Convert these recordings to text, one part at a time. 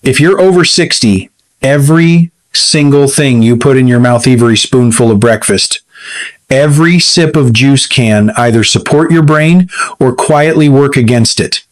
If you're over 60, every single thing you put in your mouth, every spoonful of breakfast, every sip of juice can either support your brain or quietly work against it.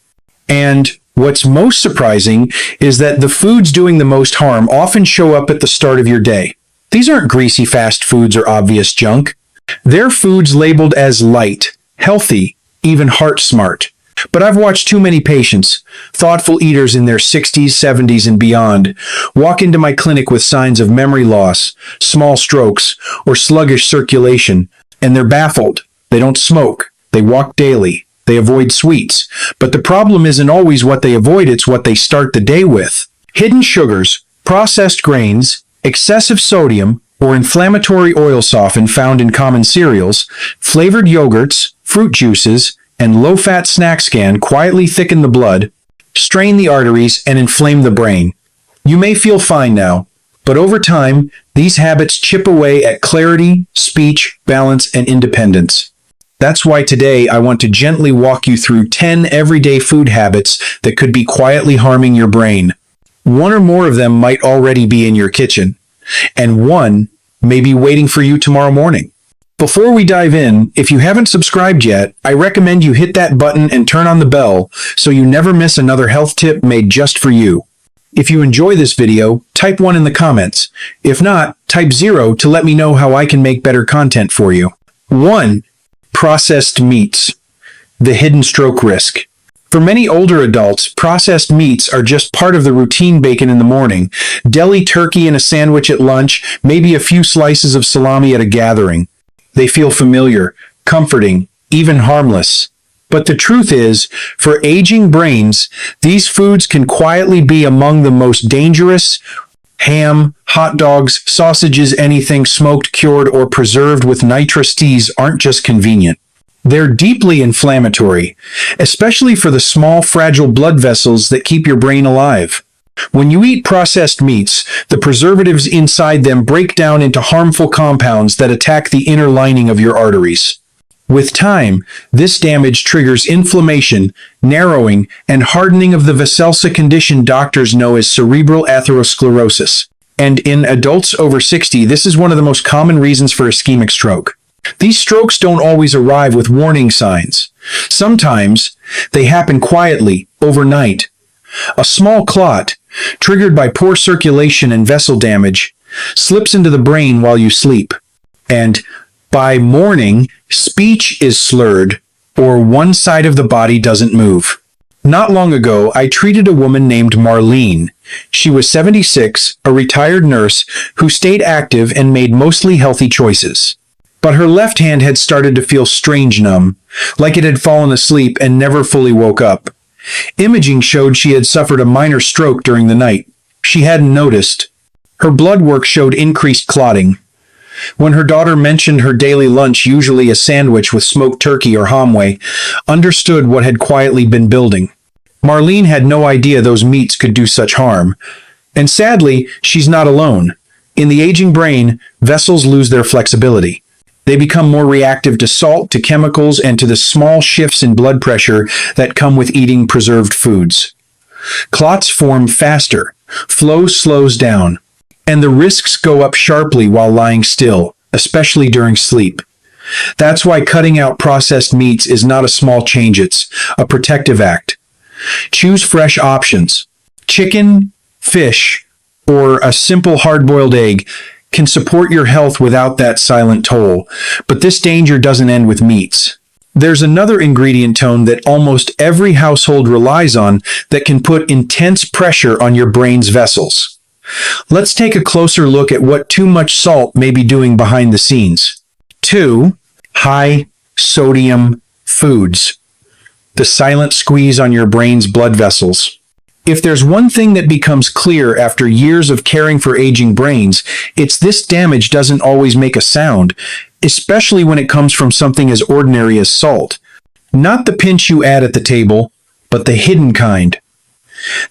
And what's most surprising is that the foods doing the most harm often show up at the start of your day. These aren't greasy fast foods or obvious junk. They're foods labeled as light, healthy, even heart smart. But I've watched too many patients, thoughtful eaters in their 60s, 70s, and beyond, walk into my clinic with signs of memory loss, small strokes, or sluggish circulation, and they're baffled. They don't smoke. They walk daily. They avoid sweets. But the problem isn't always what they avoid, it's what they start the day with. Hidden sugars, processed grains, excessive sodium, or inflammatory oil soften found in common cereals, flavored yogurts, fruit juices, and low-fat snacks can quietly thicken the blood, strain the arteries, and inflame the brain. You may feel fine now, but over time, these habits chip away at clarity, speech, balance, and independence. That's why today I want to gently walk you through 10 everyday food habits that could be quietly harming your brain. One or more of them might already be in your kitchen, and one may be waiting for you tomorrow morning. Before we dive in, if you haven't subscribed yet, I recommend you hit that button and turn on the bell so you never miss another health tip made just for you. If you enjoy this video, type 1 in the comments. If not, type 0 to let me know how I can make better content for you. 1. Processed meats. The hidden stroke risk. For many older adults, processed meats are just part of the routine: bacon in the morning, deli turkey in a sandwich at lunch, maybe a few slices of salami at a gathering. They feel familiar, comforting, even harmless. But the truth is, for aging brains, these foods can quietly be among the most dangerous. Ham, hot dogs, sausages, anything smoked, cured, or preserved with nitrous teas aren't just convenient. They're deeply inflammatory, especially for the small, fragile blood vessels that keep your brain alive. When you eat processed meats, the preservatives inside them break down into harmful compounds that attack the inner lining of your arteries. With time, this damage triggers inflammation, narrowing, and hardening of the vessels, a condition doctors know as cerebral atherosclerosis. And in adults over 60, this is one of the most common reasons for ischemic stroke. These strokes don't always arrive with warning signs. Sometimes they happen quietly, overnight. A small clot, triggered by poor circulation and vessel damage, slips into the brain while you sleep. And by morning, speech is slurred, or one side of the body doesn't move. Not long ago, I treated a woman named Marlene. She was 76, a retired nurse who stayed active and made mostly healthy choices. But her left hand had started to feel strange numb, like it had fallen asleep and never fully woke up. Imaging showed she had suffered a minor stroke during the night. She hadn't noticed. Her blood work showed increased clotting. When her daughter mentioned her daily lunch, usually a sandwich with smoked turkey or hominy, understood what had quietly been building. Marlene had no idea those meats could do such harm. And sadly, she's not alone. In the aging brain, vessels lose their flexibility. They become more reactive to salt, to chemicals, and to the small shifts in blood pressure that come with eating preserved foods. Clots form faster, flow slows down, and the risks go up sharply while lying still, especially during sleep. That's why cutting out processed meats is not a small change, it's a protective act. Choose fresh options. Chicken, fish, or a simple hard-boiled egg can support your health without that silent toll. But this danger doesn't end with meats. There's another ingredient tone that almost every household relies on that can put intense pressure on your brain's vessels. Let's take a closer look at what too much salt may be doing behind the scenes. 2. High sodium foods. The silent squeeze on your brain's blood vessels. If there's one thing that becomes clear after years of caring for aging brains, it's this: damage doesn't always make a sound, especially when it comes from something as ordinary as salt. Not the pinch you add at the table, but the hidden kind.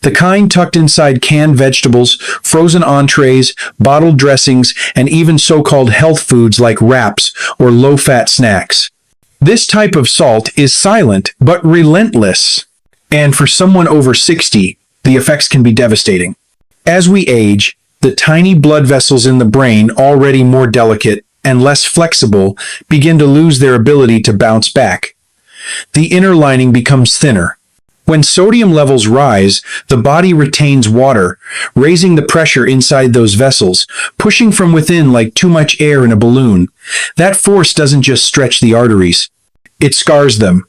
The kind tucked inside canned vegetables, frozen entrees, bottled dressings, and even so-called health foods like wraps or low-fat snacks. This type of salt is silent but relentless. And for someone over 60, the effects can be devastating. As we age, the tiny blood vessels in the brain, already more delicate and less flexible, begin to lose their ability to bounce back. The inner lining becomes thinner. When sodium levels rise, the body retains water, raising the pressure inside those vessels, pushing from within like too much air in a balloon. That force doesn't just stretch the arteries, it scars them.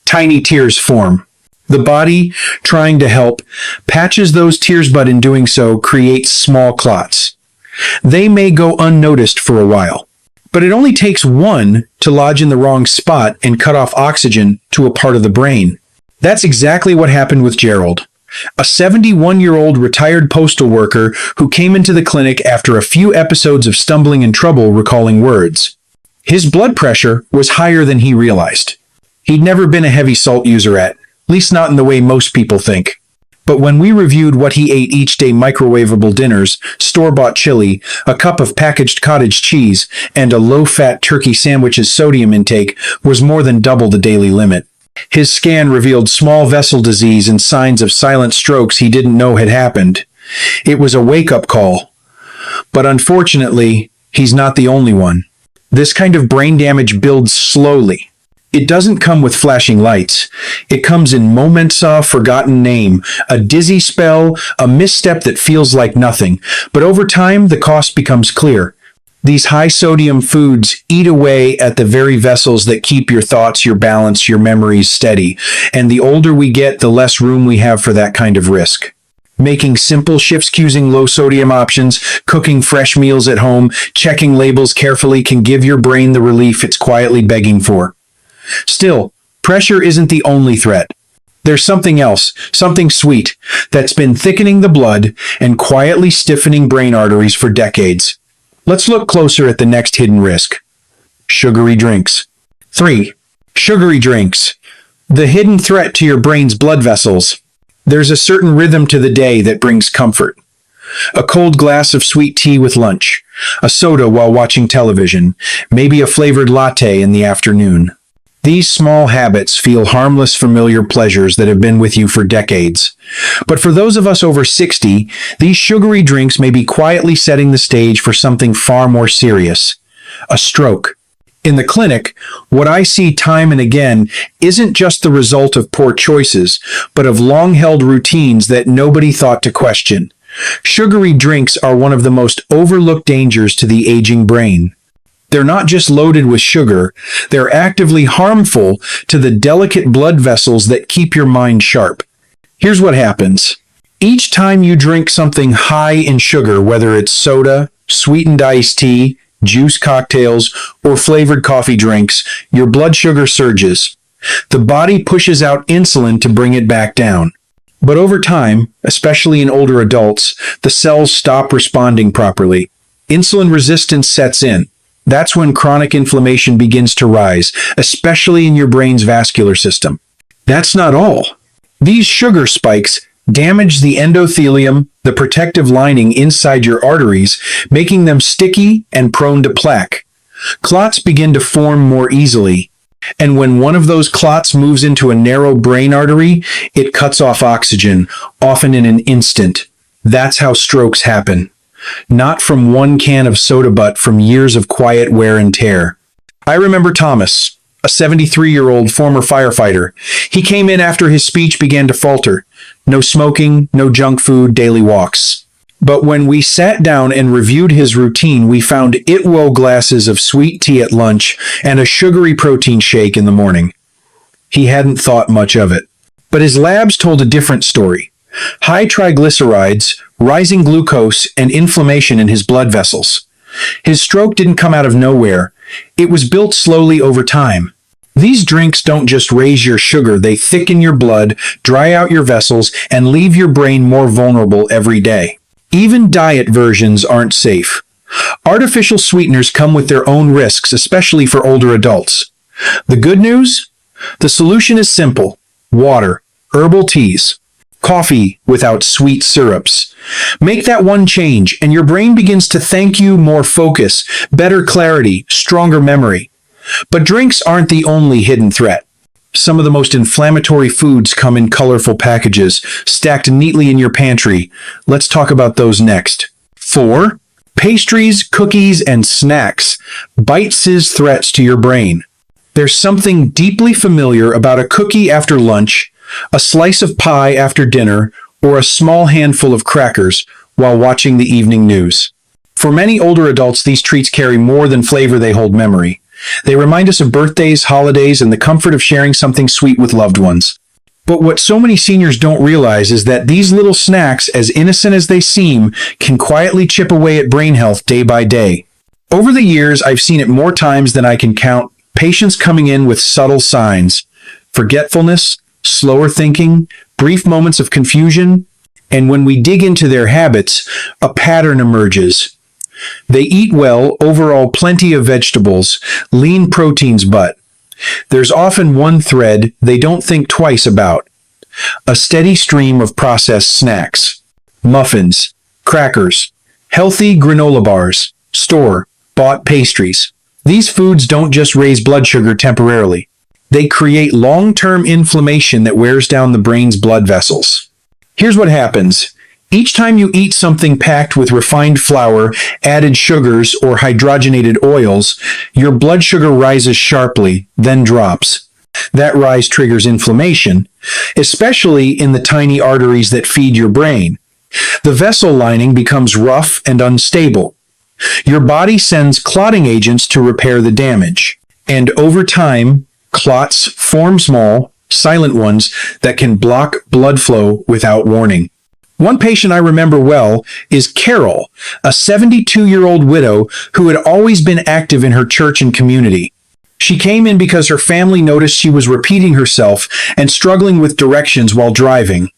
Tiny tears form. The body, trying to help, patches those tears, but in doing so creates small clots. They may go unnoticed for a while, but it only takes one to lodge in the wrong spot and cut off oxygen to a part of the brain. That's exactly what happened with Gerald, a 71-year-old retired postal worker who came into the clinic after a few episodes of stumbling and trouble recalling words. His blood pressure was higher than he realized. He'd never been a heavy salt user, at least not in the way most people think. But when we reviewed what he ate each day: microwavable dinners, store-bought chili, a cup of packaged cottage cheese, and a low-fat turkey sandwich, his sodium intake was more than double the daily limit. His scan revealed small vessel disease and signs of silent strokes he didn't know had happened. It was a wake-up call. But unfortunately, he's not the only one. This kind of brain damage builds slowly. It doesn't come with flashing lights. It comes in moments: a forgotten name, a dizzy spell, a misstep that feels like nothing. But over time, the cost becomes clear. These high-sodium foods eat away at the very vessels that keep your thoughts, your balance, your memories steady. And the older we get, the less room we have for that kind of risk. Making simple shifts, choosing low-sodium options, cooking fresh meals at home, checking labels carefully can give your brain the relief it's quietly begging for. Still, pressure isn't the only threat. There's something else, something sweet, that's been thickening the blood and quietly stiffening brain arteries for decades. Let's look closer at the next hidden risk: sugary drinks. 3. Sugary drinks. The hidden threat to your brain's blood vessels. There's a certain rhythm to the day that brings comfort. A cold glass of sweet tea with lunch, a soda while watching television, maybe a flavored latte in the afternoon. These small habits feel harmless, familiar pleasures that have been with you for decades. But for those of us over 60, these sugary drinks may be quietly setting the stage for something far more serious: a stroke. In the clinic, what I see time and again isn't just the result of poor choices, but of long-held routines that nobody thought to question. Sugary drinks are one of the most overlooked dangers to the aging brain. They're not just loaded with sugar, they're actively harmful to the delicate blood vessels that keep your mind sharp. Here's what happens. Each time you drink something high in sugar, whether it's soda, sweetened iced tea, juice cocktails, or flavored coffee drinks, your blood sugar surges. The body pushes out insulin to bring it back down. But over time, especially in older adults, the cells stop responding properly. Insulin resistance sets in. That's when chronic inflammation begins to rise, especially in your brain's vascular system. That's not all. These sugar spikes damage the endothelium, the protective lining inside your arteries, making them sticky and prone to plaque. Clots begin to form more easily, and when one of those clots moves into a narrow brain artery, it cuts off oxygen, often in an instant. That's how strokes happen. Not from one can of soda, but from years of quiet wear and tear. I remember Thomas, a 73-year-old former firefighter. He came in after his speech began to falter. No smoking, no junk food, daily walks. But when we sat down and reviewed his routine, we found glasses of sweet tea at lunch and a sugary protein shake in the morning. He hadn't thought much of it. But his labs told a different story. High triglycerides, rising glucose, and inflammation in his blood vessels. His stroke didn't come out of nowhere. It was built slowly over time. These drinks don't just raise your sugar, they thicken your blood, dry out your vessels, and leave your brain more vulnerable every day. Even diet versions aren't safe. Artificial sweeteners come with their own risks, especially for older adults. The good news? The solution is simple: water, herbal teas, coffee without sweet syrups. Make that one change, and your brain begins to thank you: more focus, better clarity, stronger memory. But drinks aren't the only hidden threat. Some of the most inflammatory foods come in colorful packages, stacked neatly in your pantry. Let's talk about those next. 4. Pastries, cookies, and snacks. Bite-sized threats to your brain. There's something deeply familiar about a cookie after lunch, a slice of pie after dinner, or a small handful of crackers while watching the evening news. For many older adults, these treats carry more than flavor, they hold memory. They remind us of birthdays, holidays, and the comfort of sharing something sweet with loved ones. But what so many seniors don't realize is that these little snacks, as innocent as they seem, can quietly chip away at brain health day by day. Over the years, I've seen it more times than I can count. Patients coming in with subtle signs: forgetfulness, slower thinking, brief moments of confusion, and when we dig into their habits, a pattern emerges. They eat well, overall plenty of vegetables, lean proteins, but there's often one thread they don't think twice about: a steady stream of processed snacks, muffins, crackers, healthy granola bars, store-bought pastries. These foods don't just raise blood sugar temporarily. They create long-term inflammation that wears down the brain's blood vessels. Here's what happens. Each time you eat something packed with refined flour, added sugars, or hydrogenated oils, your blood sugar rises sharply, then drops. That rise triggers inflammation, especially in the tiny arteries that feed your brain. The vessel lining becomes rough and unstable. Your body sends clotting agents to repair the damage. And over time, clots form, small, silent ones that can block blood flow without warning. One patient I remember well is Carol, a 72-year-old widow who had always been active in her church and community. She came in because her family noticed she was repeating herself and struggling with directions while driving.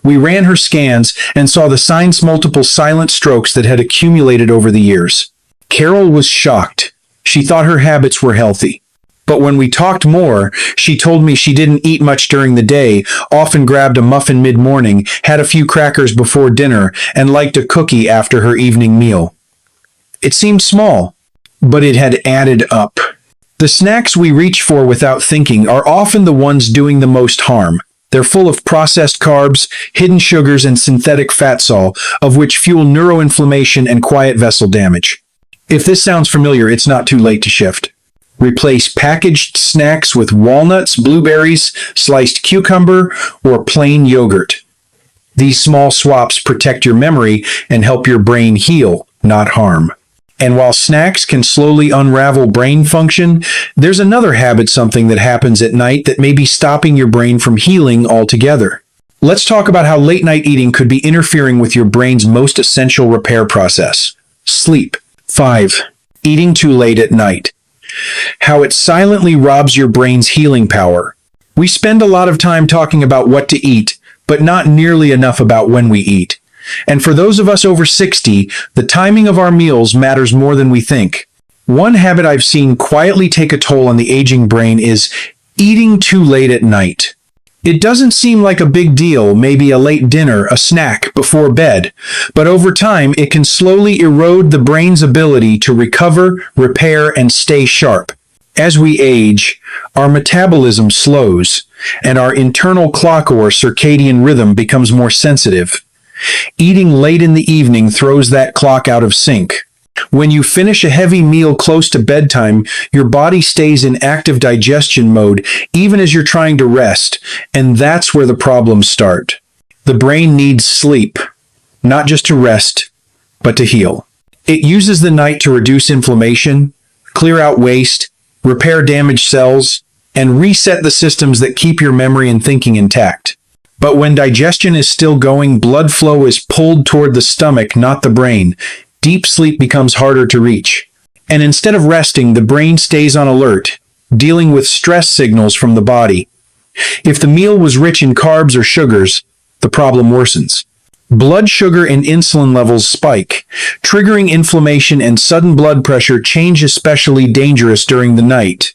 We ran her scans and saw the signs: multiple silent strokes that had accumulated over the years. Carol was shocked. She thought her habits were healthy. But when we talked more, she told me she didn't eat much during the day, often grabbed a muffin mid-morning, had a few crackers before dinner, and liked a cookie after her evening meal. It seemed small, but it had added up. The snacks we reach for without thinking are often the ones doing the most harm. They're full of processed carbs, hidden sugars, and synthetic fats, all of which fuel neuroinflammation and quiet vessel damage. If this sounds familiar, it's not too late to shift. Replace packaged snacks with walnuts, blueberries, sliced cucumber, or plain yogurt. These small swaps protect your memory and help your brain heal, not harm. And while snacks can slowly unravel brain function, there's another habit, something that happens at night that may be stopping your brain from healing altogether. Let's talk about how late-night eating could be interfering with your brain's most essential repair process: sleep. 5. Eating too late at night. How it silently robs your brain's healing power. We spend a lot of time talking about what to eat, but not nearly enough about when we eat. And for those of us over 60, the timing of our meals matters more than we think. One habit I've seen quietly take a toll on the aging brain is eating too late at night. It doesn't seem like a big deal, maybe a late dinner, a snack before bed, but over time it can slowly erode the brain's ability to recover, repair, and stay sharp. As we age, our metabolism slows, and our internal clock or circadian rhythm becomes more sensitive. Eating late in the evening throws that clock out of sync. When you finish a heavy meal close to bedtime, your body stays in active digestion mode even as you're trying to rest, and that's where the problems start. The brain needs sleep, not just to rest, but to heal. It uses the night to reduce inflammation, clear out waste, repair damaged cells, and reset the systems that keep your memory and thinking intact. But when digestion is still going, blood flow is pulled toward the stomach, not the brain. Deep sleep becomes harder to reach. And instead of resting, the brain stays on alert, dealing with stress signals from the body. If the meal was rich in carbs or sugars, the problem worsens. Blood sugar and insulin levels spike, triggering inflammation and sudden blood pressure change, especially dangerous during the night.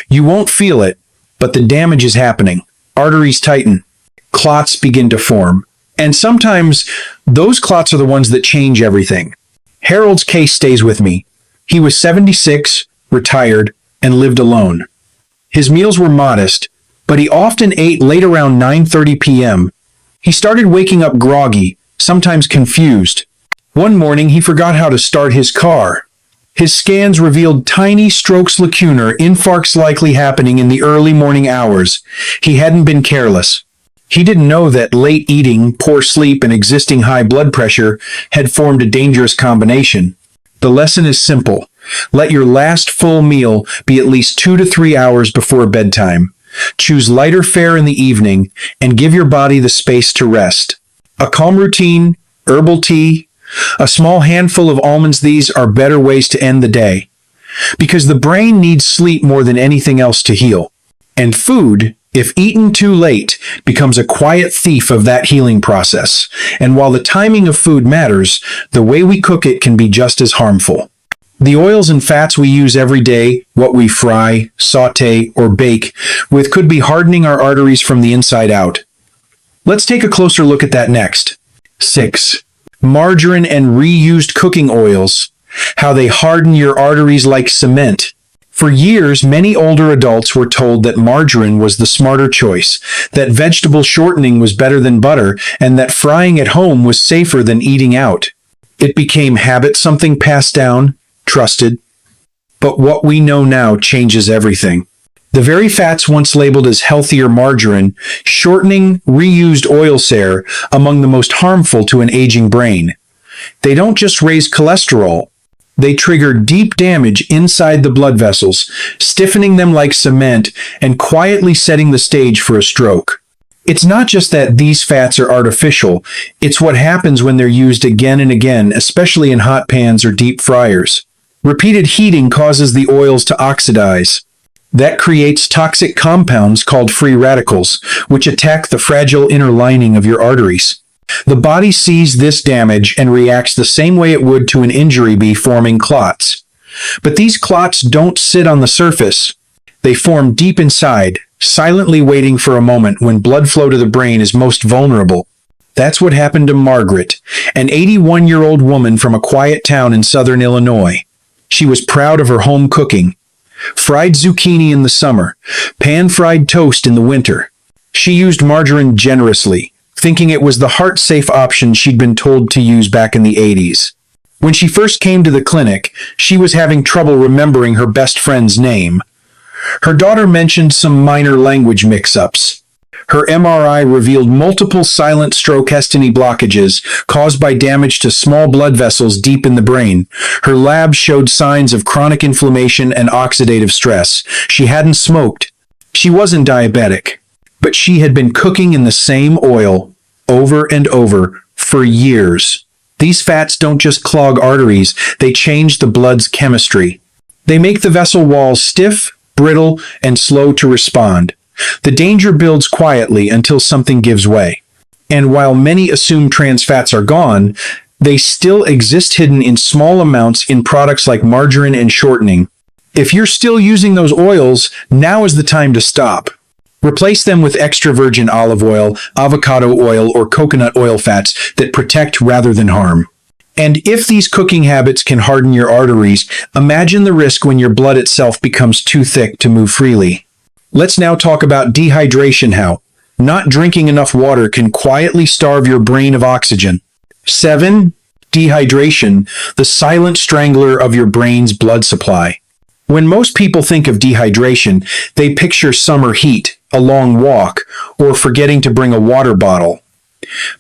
You won't feel it, but the damage is happening. Arteries tighten, clots begin to form, and sometimes those clots are the ones that change everything. Harold's case stays with me. He was 76, retired, and lived alone. His meals were modest, but he often ate late around 9:30 p.m. He started waking up groggy, sometimes confused. One morning, he forgot how to start his car. His scans revealed tiny strokes lacunar, infarcts likely happening in the early morning hours. He hadn't been careless. He didn't know that late eating, poor sleep, and existing high blood pressure had formed a dangerous combination. The lesson is simple. Let your last full meal be at least 2 to 3 hours before bedtime. Choose lighter fare in the evening and give your body the space to rest. A calm routine, herbal tea, a small handful of almonds, these are better ways to end the day. Because the brain needs sleep more than anything else to heal. And food, if eaten too late, becomes a quiet thief of that healing process. And while the timing of food matters, the way we cook it can be just as harmful. The oils and fats we use every day, what we fry, saute, or bake with, could be hardening our arteries from the inside out. Let's take a closer look at that next. 6. Margarine and reused cooking oils. How they harden your arteries like cement. For years, many older adults were told that margarine was the smarter choice, that vegetable shortening was better than butter, and that frying at home was safer than eating out. It became habit, something passed down, trusted. But what we know now changes everything. The very fats once labeled as healthier margarine, shortening, reused oils are among the most harmful to an aging brain. They don't just raise cholesterol. They trigger deep damage inside the blood vessels, stiffening them like cement and quietly setting the stage for a stroke. It's not just that these fats are artificial, it's what happens when they're used again and again, especially in hot pans or deep fryers. Repeated heating causes the oils to oxidize. That creates toxic compounds called free radicals, which attack the fragile inner lining of your arteries. The body sees this damage and reacts the same way it would to an injury, by forming clots. But these clots don't sit on the surface. They form deep inside, silently waiting for a moment when blood flow to the brain is most vulnerable. That's what happened to Margaret, an 81-year-old woman from a quiet town in southern Illinois. She was proud of her home cooking. Fried zucchini in the summer, pan-fried toast in the winter. She used margarine generously, thinking it was the heart-safe option she'd been told to use back in the 80s. When she first came to the clinic, she was having trouble remembering her best friend's name. Her daughter mentioned some minor language mix-ups. Her MRI revealed multiple silent stroke-destiny blockages caused by damage to small blood vessels deep in the brain. Her lab showed signs of chronic inflammation and oxidative stress. She hadn't smoked. She wasn't diabetic. But she had been cooking in the same oil over and over for years. These fats don't just clog arteries, they change the blood's chemistry. They make the vessel walls stiff, brittle, and slow to respond. The danger builds quietly until something gives way. And while many assume trans fats are gone, they still exist hidden in small amounts in products like margarine and shortening. If you're still using those oils, now is the time to stop. Replace them with extra virgin olive oil, avocado oil, or coconut oil fats that protect rather than harm. And if these cooking habits can harden your arteries, imagine the risk when your blood itself becomes too thick to move freely. Let's now talk about dehydration, how not drinking enough water can quietly starve your brain of oxygen. 7. Dehydration, the silent strangler of your brain's blood supply. When most people think of dehydration, they picture summer heat, a long walk, or forgetting to bring a water bottle.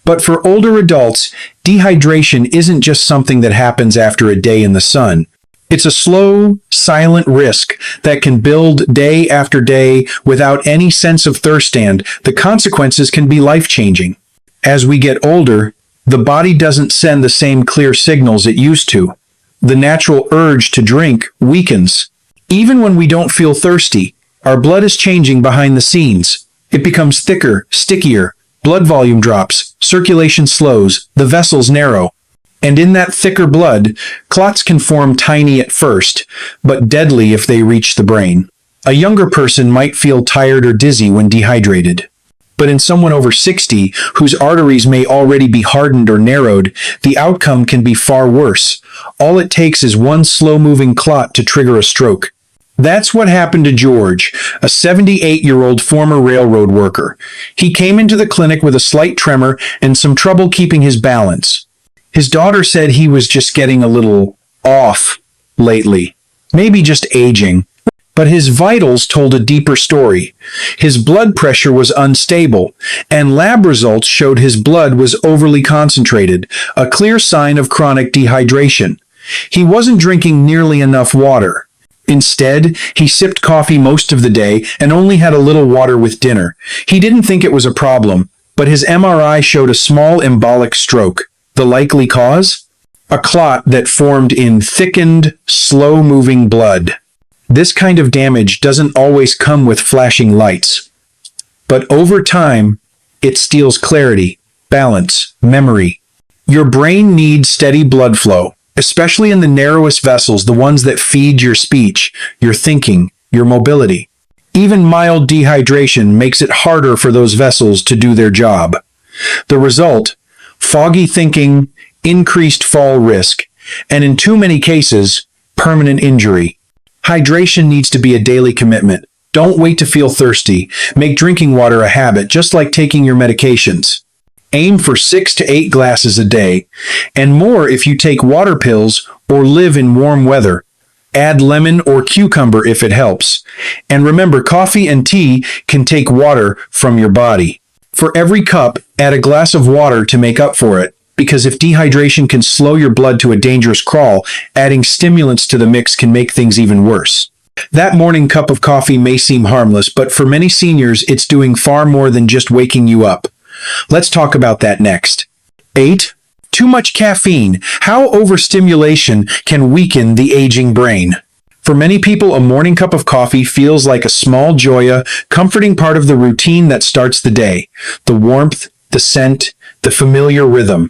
But for older adults, dehydration isn't just something that happens after a day in the sun. It's a slow, silent risk that can build day after day without any sense of thirst, and the consequences can be life-changing. As we get older, the body doesn't send the same clear signals it used to. The natural urge to drink weakens. Even when we don't feel thirsty, our blood is changing behind the scenes. It becomes thicker, stickier, blood volume drops, circulation slows, the vessels narrow. And in that thicker blood, clots can form tiny at first, but deadly if they reach the brain. A younger person might feel tired or dizzy when dehydrated. But in someone over 60, whose arteries may already be hardened or narrowed, the outcome can be far worse. All it takes is one slow-moving clot to trigger a stroke. That's what happened to George, a 78-year-old former railroad worker. He came into the clinic with a slight tremor and some trouble keeping his balance. His daughter said he was just getting a little off lately, maybe just aging. But his vitals told a deeper story. His blood pressure was unstable, and lab results showed his blood was overly concentrated, a clear sign of chronic dehydration. He wasn't drinking nearly enough water. Instead, he sipped coffee most of the day and only had a little water with dinner. He didn't think it was a problem, but his MRI showed a small embolic stroke. The likely cause? A clot that formed in thickened, slow-moving blood. This kind of damage doesn't always come with flashing lights. But over time, it steals clarity, balance, memory. Your brain needs steady blood flow, especially in the narrowest vessels, the ones that feed your speech, your thinking, your mobility. Even mild dehydration makes it harder for those vessels to do their job. The result? Foggy thinking, increased fall risk, and in too many cases, permanent injury. Hydration needs to be a daily commitment. Don't wait to feel thirsty. Make drinking water a habit, just like taking your medications. Aim for 6 to 8 glasses a day, and more if you take water pills or live in warm weather. Add lemon or cucumber if it helps. And remember, coffee and tea can take water from your body. For every cup, add a glass of water to make up for it. Because if dehydration can slow your blood to a dangerous crawl, adding stimulants to the mix can make things even worse. That morning cup of coffee may seem harmless, but for many seniors, it's doing far more than just waking you up. Let's talk about that next. 8. Too much caffeine. How overstimulation can weaken the aging brain. For many people, a morning cup of coffee feels like a small joya, comforting part of the routine that starts the day. The warmth, the scent, the familiar rhythm.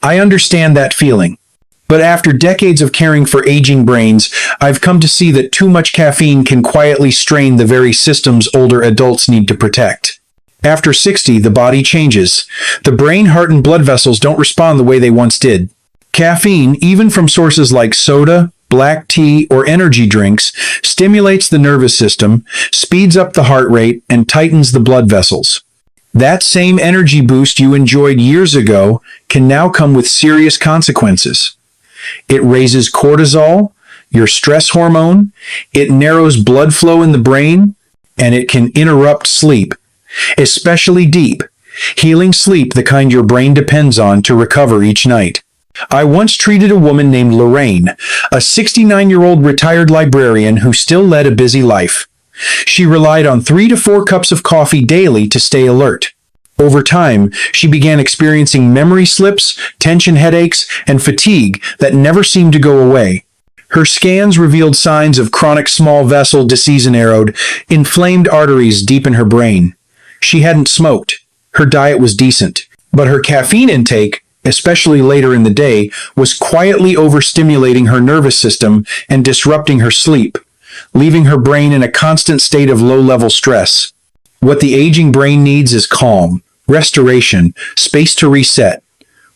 I understand that feeling. But after decades of caring for aging brains, I've come to see that too much caffeine can quietly strain the very systems older adults need to protect. After 60, the body changes. The brain, heart, and blood vessels don't respond the way they once did. Caffeine, even from sources like soda, black tea, or energy drinks, stimulates the nervous system, speeds up the heart rate, and tightens the blood vessels. That same energy boost you enjoyed years ago can now come with serious consequences. It raises cortisol, your stress hormone, it narrows blood flow in the brain, and it can interrupt sleep, especially deep, healing sleep, the kind your brain depends on to recover each night. I once treated a woman named Lorraine, a 69-year-old retired librarian who still led a busy life. She relied on 3 to 4 cups of coffee daily to stay alert. Over time, she began experiencing memory slips, tension headaches, and fatigue that never seemed to go away. Her scans revealed signs of chronic small vessel disease and inflamed arteries deep in her brain. She hadn't smoked. Her diet was decent. But her caffeine intake, especially later in the day, was quietly overstimulating her nervous system and disrupting her sleep, leaving her brain in a constant state of low-level stress. What the aging brain needs is calm, restoration, space to reset.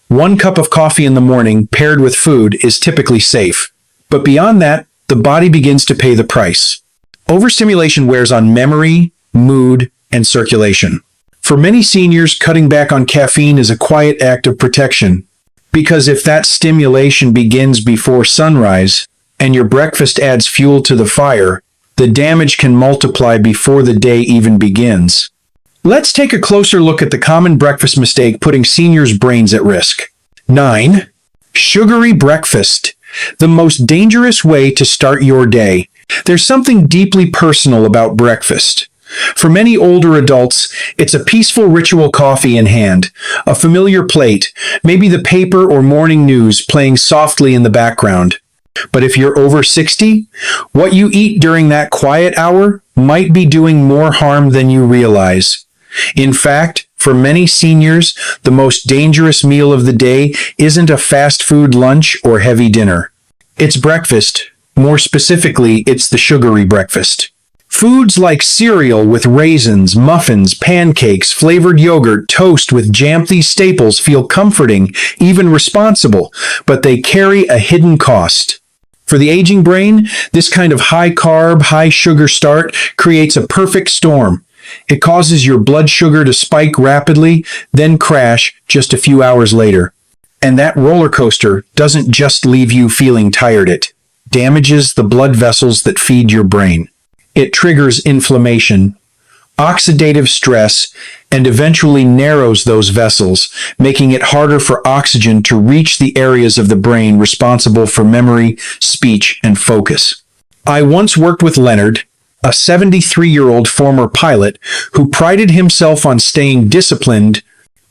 1 cup of coffee in the morning paired with food is typically safe. But beyond that, the body begins to pay the price. Overstimulation wears on memory, mood, and circulation. For many seniors, cutting back on caffeine is a quiet act of protection. Because if that stimulation begins before sunrise, and your breakfast adds fuel to the fire, the damage can multiply before the day even begins. Let's take a closer look at the common breakfast mistake putting seniors' brains at risk. 9. Sugary breakfast. The most dangerous way to start your day. There's something deeply personal about breakfast. For many older adults, it's a peaceful ritual, coffee in hand, a familiar plate, maybe the paper or morning news playing softly in the background. But if you're over 60, what you eat during that quiet hour might be doing more harm than you realize. In fact, for many seniors, the most dangerous meal of the day isn't a fast food lunch or heavy dinner. It's breakfast. More specifically, it's the sugary breakfast. Foods like cereal with raisins, muffins, pancakes, flavored yogurt, toast with jam. These staples feel comforting, even responsible, but they carry a hidden cost. For the aging brain, this kind of high-carb, high-sugar start creates a perfect storm. It causes your blood sugar to spike rapidly, then crash just a few hours later. And that roller coaster doesn't just leave you feeling tired, it damages the blood vessels that feed your brain. It triggers inflammation, oxidative stress, and eventually narrows those vessels, making it harder for oxygen to reach the areas of the brain responsible for memory, speech, and focus. I once worked with Leonard, a 73-year-old former pilot who prided himself on staying disciplined.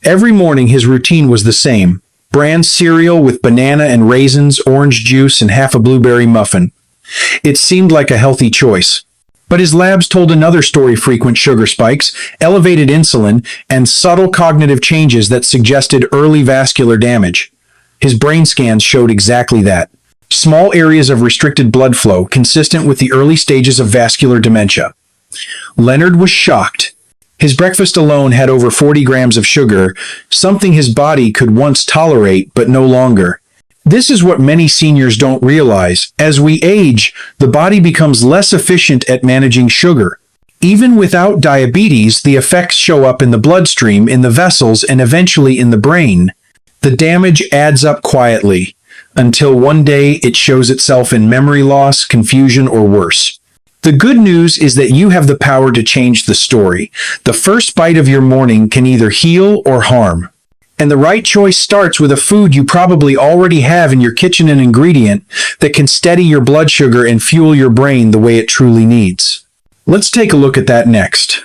Every morning his routine was the same: bran cereal with banana and raisins, orange juice, and half a blueberry muffin. It seemed like a healthy choice. But his labs told another story: frequent sugar spikes, elevated insulin, and subtle cognitive changes that suggested early vascular damage. His brain scans showed exactly that. Small areas of restricted blood flow, consistent with the early stages of vascular dementia. Leonard was shocked. His breakfast alone had over 40 grams of sugar, something his body could once tolerate but no longer. This is what many seniors don't realize. As we age, the body becomes less efficient at managing sugar. Even without diabetes, the effects show up in the bloodstream, in the vessels, and eventually in the brain. The damage adds up quietly, until one day it shows itself in memory loss, confusion, or worse. The good news is that you have the power to change the story. The first bite of your morning can either heal or harm. And the right choice starts with a food you probably already have in your kitchen, an ingredient that can steady your blood sugar and fuel your brain the way it truly needs. Let's take a look at that next.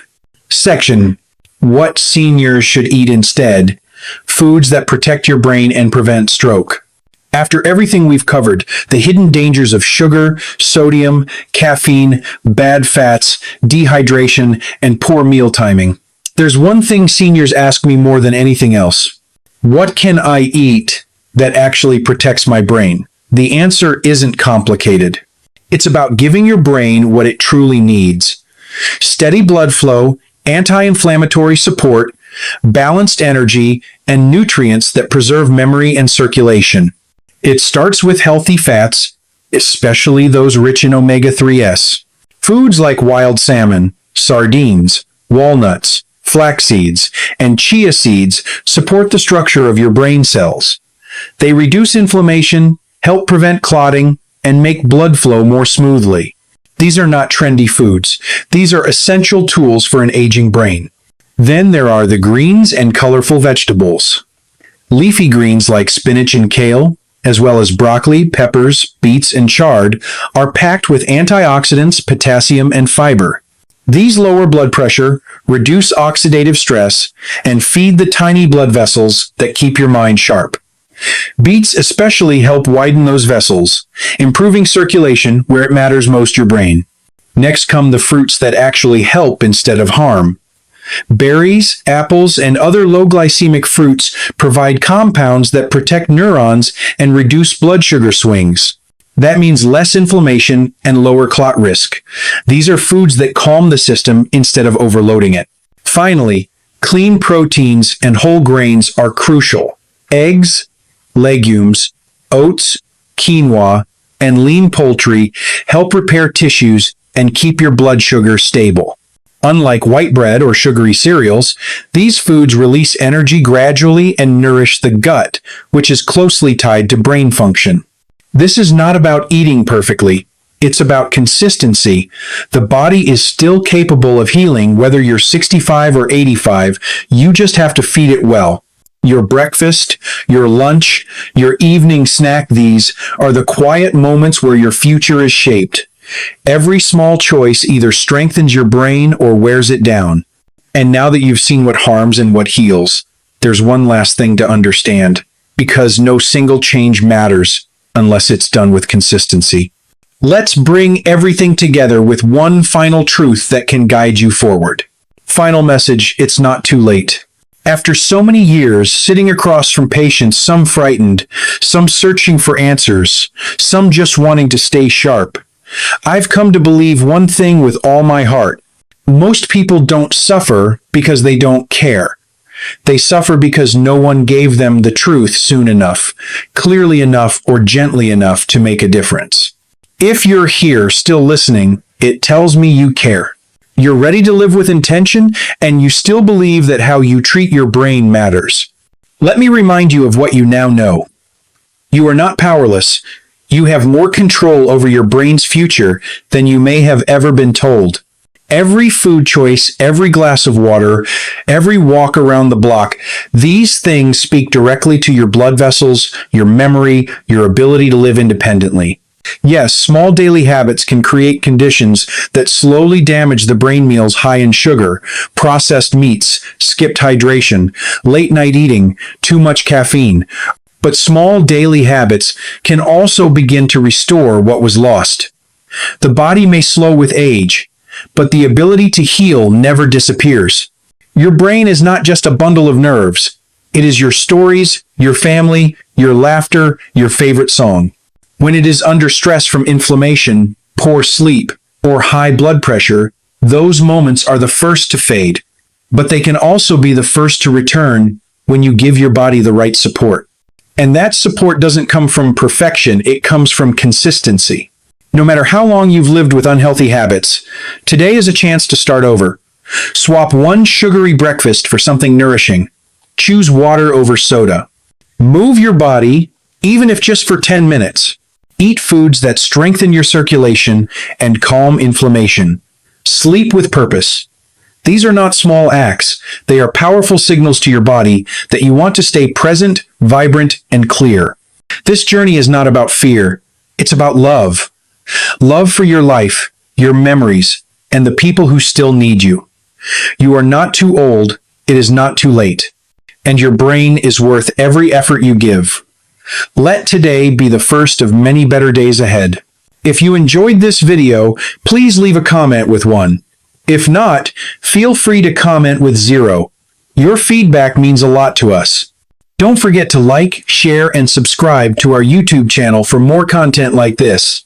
Section: What seniors should eat instead. Foods that protect your brain and prevent stroke. After everything we've covered, the hidden dangers of sugar, sodium, caffeine, bad fats, dehydration, and poor meal timing, there's one thing seniors ask me more than anything else. What can I eat that actually protects my brain? The answer isn't complicated. It's about giving your brain what it truly needs: steady blood flow, anti-inflammatory support, balanced energy, and nutrients that preserve memory and circulation. It starts with healthy fats, especially those rich in omega-3s. Foods like wild salmon, sardines, walnuts, flax seeds, and chia seeds support the structure of your brain cells. They reduce inflammation, help prevent clotting, and make blood flow more smoothly. These are not trendy foods. These are essential tools for an aging brain. Then there are the greens and colorful vegetables. Leafy greens like spinach and kale, as well as broccoli, peppers, beets, and chard, are packed with antioxidants, potassium, and fiber. These lower blood pressure, reduce oxidative stress, and feed the tiny blood vessels that keep your mind sharp. Beets especially help widen those vessels, improving circulation where it matters most: your brain. Next come the fruits that actually help instead of harm. Berries, apples, and other low glycemic fruits provide compounds that protect neurons and reduce blood sugar swings. That means less inflammation and lower clot risk. These are foods that calm the system instead of overloading it. Finally, clean proteins and whole grains are crucial. Eggs, legumes, oats, quinoa, and lean poultry help repair tissues and keep your blood sugar stable. Unlike white bread or sugary cereals, these foods release energy gradually and nourish the gut, which is closely tied to brain function. This is not about eating perfectly. It's about consistency. The body is still capable of healing whether you're 65 or 85. You just have to feed it well. Your breakfast, your lunch, your evening snack, these are the quiet moments where your future is shaped. Every small choice either strengthens your brain or wears it down. And now that you've seen what harms and what heals, there's one last thing to understand, because no single change matters unless it's done with consistency. Let's bring everything together with one final truth that can guide you forward. Final message: it's not too late. After so many years sitting across from patients, some frightened, some searching for answers, some just wanting to stay sharp, I've come to believe one thing with all my heart. Most people don't suffer because they don't care. They suffer because no one gave them the truth soon enough, clearly enough, or gently enough to make a difference. If you're here still listening, it tells me you care. You're ready to live with intention, and you still believe that how you treat your brain matters. Let me remind you of what you now know. You are not powerless. You have more control over your brain's future than you may have ever been told. Every food choice, every glass of water, every walk around the block, these things speak directly to your blood vessels, your memory, your ability to live independently. Yes, small daily habits can create conditions that slowly damage the brain. Meals high in sugar, processed meats, skipped hydration, late night eating, too much caffeine. But small daily habits can also begin to restore what was lost. The body may slow with age, but the ability to heal never disappears. Your brain is not just a bundle of nerves. It is your stories, your family, your laughter, your favorite song. When it is under stress from inflammation, poor sleep, or high blood pressure, those moments are the first to fade. But they can also be the first to return when you give your body the right support. And that support doesn't come from perfection, it comes from consistency. No matter how long you've lived with unhealthy habits, today is a chance to start over. Swap one sugary breakfast for something nourishing. Choose water over soda. Move your body, even if just for 10 minutes. Eat foods that strengthen your circulation and calm inflammation. Sleep with purpose. These are not small acts. They are powerful signals to your body that you want to stay present, vibrant, and clear. This journey is not about fear. It's about love. Love for your life, your memories, and the people who still need you. You are not too old. It is not too late. And your brain is worth every effort you give. Let today be the first of many better days ahead. If you enjoyed this video, please leave a comment with 1. If not, feel free to comment with 0. Your feedback means a lot to us. Don't forget to like, share, and subscribe to our YouTube channel for more content like this.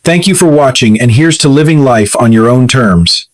Thank you for watching, and here's to living life on your own terms.